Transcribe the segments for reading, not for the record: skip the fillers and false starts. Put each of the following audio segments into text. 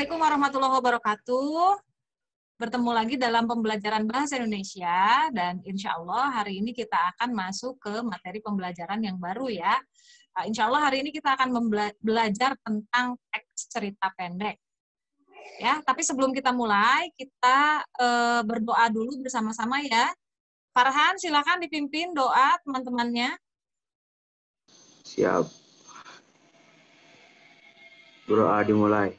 Assalamualaikum warahmatullahi wabarakatuh. Bertemu lagi dalam pembelajaran Bahasa Indonesia, dan insya Allah hari ini kita akan masuk ke materi pembelajaran yang baru ya. Insya Allah hari ini kita akan belajar tentang teks cerita pendek. Ya, tapi sebelum kita mulai, kita berdoa dulu bersama-sama ya. Farhan, silakan dipimpin doa teman-temannya. Siap. Doa dimulai.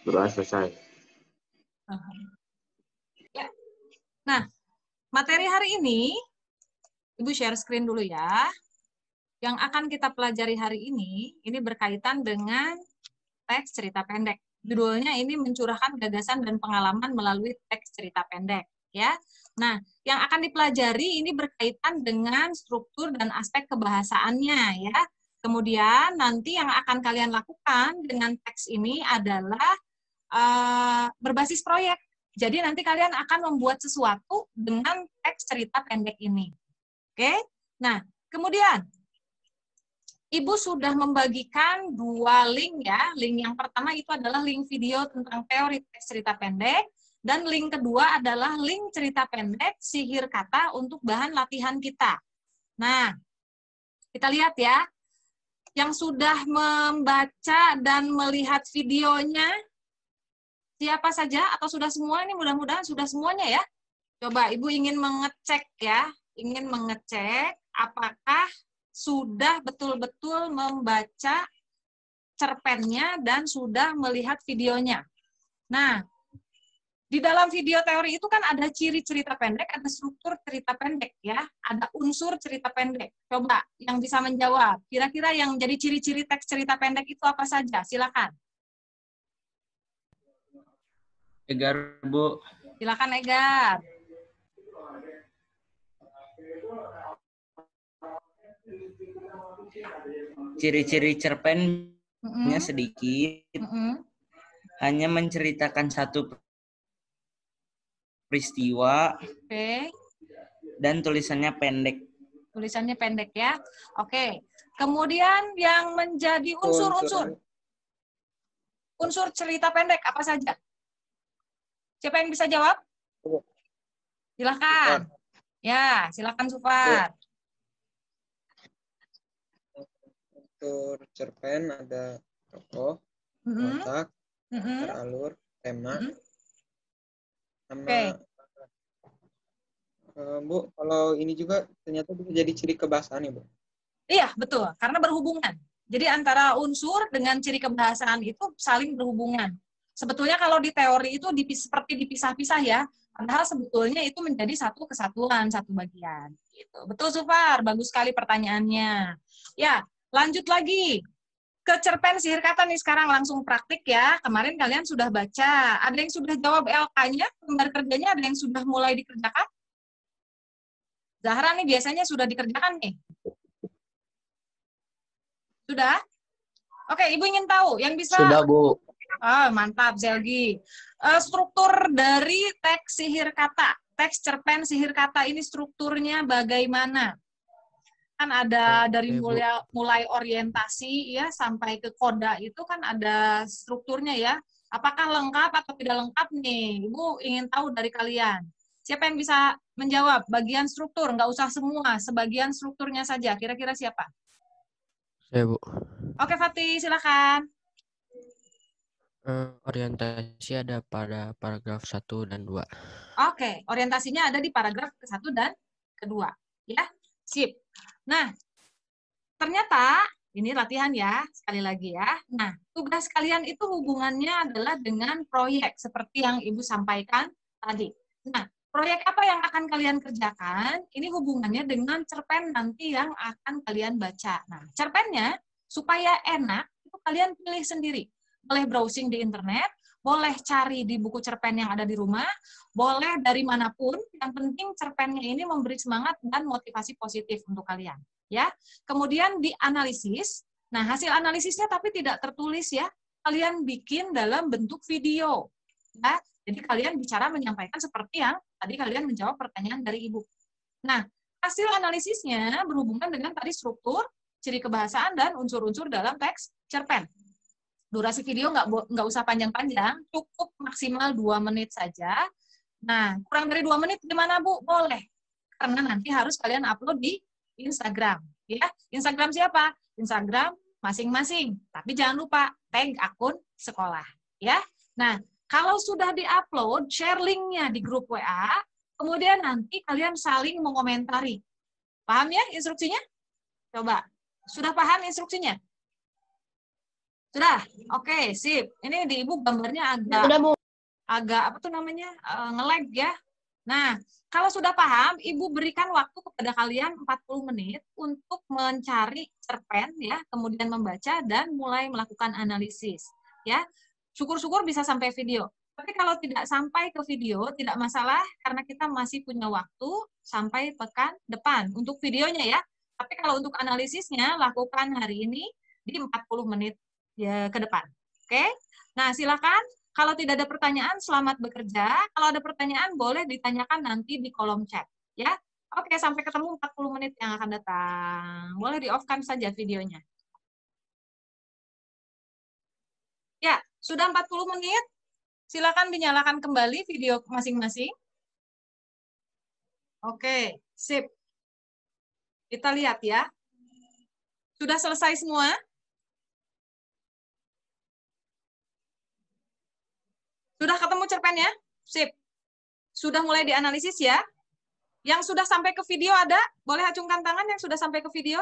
Doa selesai. Ya. Nah, materi hari ini, Ibu share screen dulu ya. Yang akan kita pelajari hari ini berkaitan dengan teks cerita pendek. Judulnya ini mencurahkan gagasan dan pengalaman melalui teks cerita pendek. Ya, nah yang akan dipelajari ini berkaitan dengan struktur dan aspek kebahasaannya ya. Kemudian nanti yang akan kalian lakukan dengan teks ini adalah berbasis proyek. Jadi nanti kalian akan membuat sesuatu dengan teks cerita pendek ini. Oke, nah kemudian Ibu sudah membagikan 2 link ya. Link yang pertama itu adalah link video tentang teori teks cerita pendek. Dan link kedua adalah link cerita pendek sihir kata untuk bahan latihan kita. Nah, kita lihat ya. Yang sudah membaca dan melihat videonya, siapa saja atau sudah semua? Ini mudah-mudahan sudah semuanya ya. Coba Ibu ingin mengecek ya. Ingin mengecek apakah sudah betul-betul membaca cerpennya dan sudah melihat videonya. Nah, di dalam video teori itu kan ada ciri cerita pendek, ada struktur cerita pendek ya, ada unsur cerita pendek. Coba yang bisa menjawab, kira-kira yang jadi ciri-ciri teks cerita pendek itu apa saja? Silakan. Egar, Bu. Silakan Egar. Ciri-ciri cerpennya sedikit, hanya menceritakan satu peristiwa, dan tulisannya pendek. Tulisannya pendek ya. Oke. Kemudian yang menjadi unsur cerita pendek apa saja? Siapa yang bisa jawab? Silakan. Ya, silakan Sufar. Unsur cerpen ada tokoh, watak, alur, tema, sama Bu, kalau ini juga ternyata bisa jadi ciri kebahasaan ya, Bu? Iya, betul. Karena berhubungan. Jadi antara unsur dengan ciri kebahasaan itu saling berhubungan. Sebetulnya kalau di teori itu seperti dipisah-pisah ya, padahal sebetulnya itu menjadi satu kesatuan, satu bagian. Gitu. Betul, Sufar. Bagus sekali pertanyaannya. Ya, lanjut lagi. Ke cerpen sihir kata nih sekarang langsung praktik ya. Kemarin kalian sudah baca. Ada yang sudah jawab LK-nya, gambar kerjanya, ada yang sudah mulai dikerjakan? Zahra nih biasanya sudah dikerjakan nih. Sudah? Oke, Ibu ingin tahu yang bisa. Sudah, Bu. Oh, mantap, Zelgi. Struktur dari teks sihir kata, teks cerpen sihir kata ini strukturnya bagaimana? Kan ada dari mulai orientasi ya sampai ke koda itu kan ada strukturnya ya. Apakah lengkap atau tidak lengkap nih? Ibu ingin tahu dari kalian. Siapa yang bisa menjawab bagian struktur? Nggak usah semua, sebagian strukturnya saja. Kira-kira siapa? Saya, Bu. Oke, Fatih, silakan. Orientasi ada pada paragraf 1 dan 2. Oke, orientasinya ada di paragraf ke-1 dan kedua. Ya, sip. Nah, ternyata, ini latihan ya, sekali lagi ya. Nah, tugas kalian itu hubungannya adalah dengan proyek, seperti yang Ibu sampaikan tadi. Nah, proyek apa yang akan kalian kerjakan? Ini hubungannya dengan cerpen nanti yang akan kalian baca. Nah, cerpennya, supaya enak, itu kalian pilih sendiri. Boleh browsing di internet, boleh cari di buku cerpen yang ada di rumah, boleh dari manapun, yang penting cerpennya ini memberi semangat dan motivasi positif untuk kalian. Ya, kemudian dianalisis. Nah, hasil analisisnya tapi tidak tertulis ya. Kalian bikin dalam bentuk video. Ya, jadi kalian bicara menyampaikan seperti yang tadi kalian menjawab pertanyaan dari Ibu. Nah, hasil analisisnya berhubungan dengan tadi struktur, ciri kebahasaan, dan unsur-unsur dalam teks cerpen. Durasi video nggak usah panjang-panjang, cukup maksimal 2 menit saja. Nah, kurang dari 2 menit gimana, Bu? Boleh. Karena nanti harus kalian upload di Instagram. Ya, Instagram siapa? Instagram masing-masing. Tapi jangan lupa tag akun sekolah. Ya. Nah, kalau sudah di-upload, share linknya di grup WA, kemudian nanti kalian saling mengomentari. Paham ya instruksinya? Coba. Sudah paham instruksinya? Sudah? Oke, sip. Ini di Ibu gambarnya agak apa tuh namanya? Nge-lag ya. Nah, kalau sudah paham, Ibu berikan waktu kepada kalian 40 menit untuk mencari cerpen ya, kemudian membaca dan mulai melakukan analisis ya. Syukur-syukur bisa sampai video. Tapi kalau tidak sampai ke video, tidak masalah karena kita masih punya waktu sampai pekan depan untuk videonya ya. Tapi kalau untuk analisisnya, lakukan hari ini di 40 menit ya, ke depan. Oke? Nah, silakan. Kalau tidak ada pertanyaan, selamat bekerja. Kalau ada pertanyaan, boleh ditanyakan nanti di kolom chat. Ya. Oke, sampai ketemu 40 menit yang akan datang. Boleh di-off-kan saja videonya. Ya, sudah 40 menit. Silakan dinyalakan kembali video masing-masing. Oke, sip. Kita lihat ya. Sudah selesai semua? Sudah ketemu cerpennya? Sip. Sudah mulai dianalisis ya? Yang sudah sampai ke video ada? Boleh acungkan tangan yang sudah sampai ke video?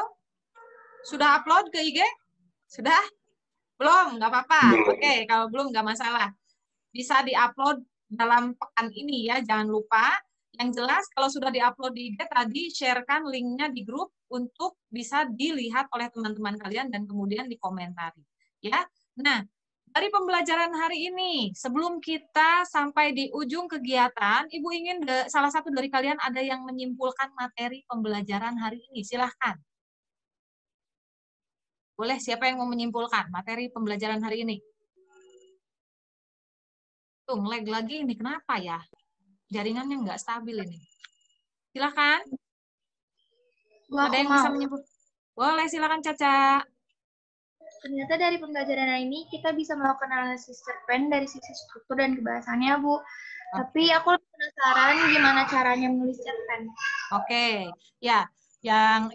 Sudah upload ke IG? Sudah? Belum? Nggak apa-apa. Oke, kalau belum nggak masalah. Bisa di-upload dalam pekan ini ya, jangan lupa. Yang jelas kalau sudah di-upload di IG tadi, share-kan linknya di grup untuk bisa dilihat oleh teman-teman kalian dan kemudian dikomentari. Ya. Nah, dari pembelajaran hari ini, sebelum kita sampai di ujung kegiatan, Ibu ingin salah satu dari kalian ada yang menyimpulkan materi pembelajaran hari ini. Silahkan. Boleh, siapa yang mau menyimpulkan materi pembelajaran hari ini? Tuh, nge-lag lagi ini. Kenapa ya? Jaringannya nggak stabil ini. Silahkan. Ada yang bisa menyimpulkan? Boleh, silahkan Caca. Ternyata dari pembelajaran hari ini kita bisa melakukan analisis cerpen dari sisi struktur dan kebahasannya, Bu. Tapi aku penasaran gimana caranya menulis cerpen. Oke, ya. Yang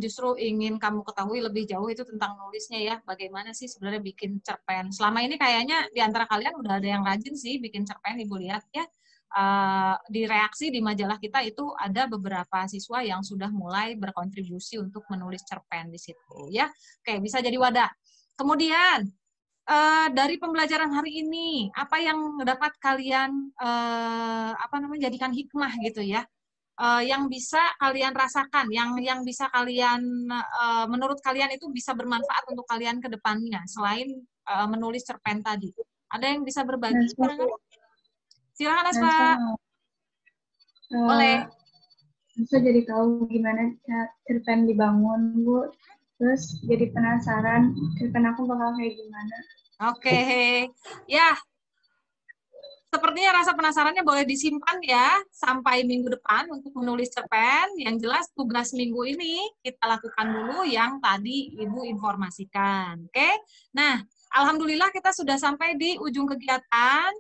justru ingin kamu ketahui lebih jauh itu tentang nulisnya ya. Bagaimana sih sebenarnya bikin cerpen. Selama ini kayaknya di antara kalian udah ada yang rajin sih bikin cerpen, Ibu lihat ya. Di reaksi di majalah kita itu ada beberapa siswa yang sudah mulai berkontribusi untuk menulis cerpen di situ ya. Oke, bisa jadi wadah. Kemudian dari pembelajaran hari ini apa yang dapat kalian jadikan hikmah gitu ya, yang bisa kalian rasakan, yang bisa kalian menurut kalian itu bisa bermanfaat untuk kalian ke depannya selain menulis cerpen tadi. Ada yang bisa berbagi? Silakan Aspa. Boleh. Bisa jadi tahu gimana cerpen dibangun, Bu. Terus jadi penasaran cerpen aku bakal kayak gimana. Oke. Ya. Sepertinya rasa penasarannya boleh disimpan ya sampai minggu depan untuk menulis cerpen. Yang jelas tugas minggu ini kita lakukan dulu yang tadi Ibu informasikan. Oke. Nah, alhamdulillah kita sudah sampai di ujung kegiatan.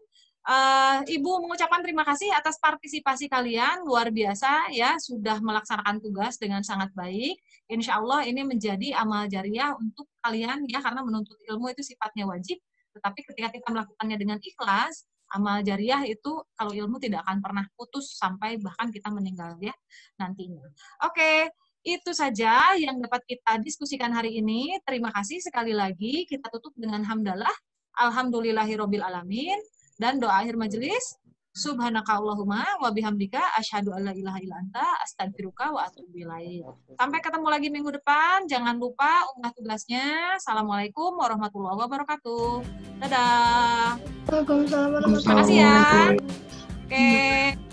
Ibu mengucapkan terima kasih atas partisipasi kalian, luar biasa ya, sudah melaksanakan tugas dengan sangat baik. Insya Allah ini menjadi amal jariah untuk kalian ya, karena menuntut ilmu itu sifatnya wajib, tetapi ketika kita melakukannya dengan ikhlas, amal jariah itu kalau ilmu tidak akan pernah putus sampai bahkan kita meninggal ya nantinya. Oke, itu saja yang dapat kita diskusikan hari ini. Terima kasih sekali lagi. Kita tutup dengan hamdalah. Alhamdulillahirabbil alamin. Dan doa akhir majelis, subhanakallahumma wa bihamdika asyhadu alla ilaha illa anta astaghfiruka wa atubu ilaik. Sampai ketemu lagi minggu depan. Jangan lupa unggah tugasnya. Assalamualaikum warahmatullahi wabarakatuh. Dadah. Waalaikumsalam warahmatullahi Terima kasih ya. Oke.